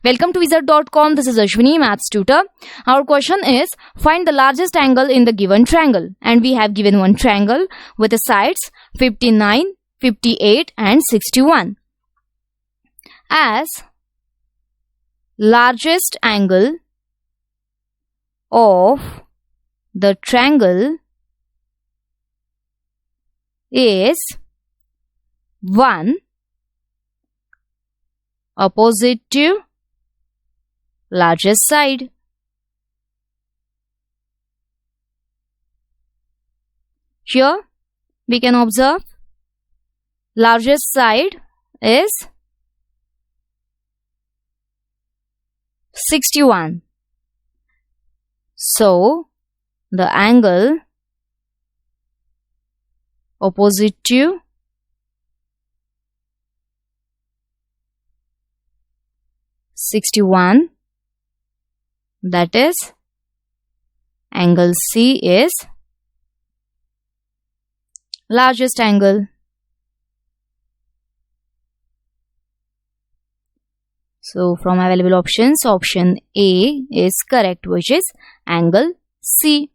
Welcome to Wizard.com. This is Ashwini, Maths tutor. Our question is, find the largest angle in the given triangle. And we have given one triangle with the sides 59, 58 and 61. As largest angle of the triangle is 1 opposite to largest side. Here we can observe largest side is 61. So the angle opposite to (61), that is angle C, is largest angle. So from available options, option A is correct, which is angle C.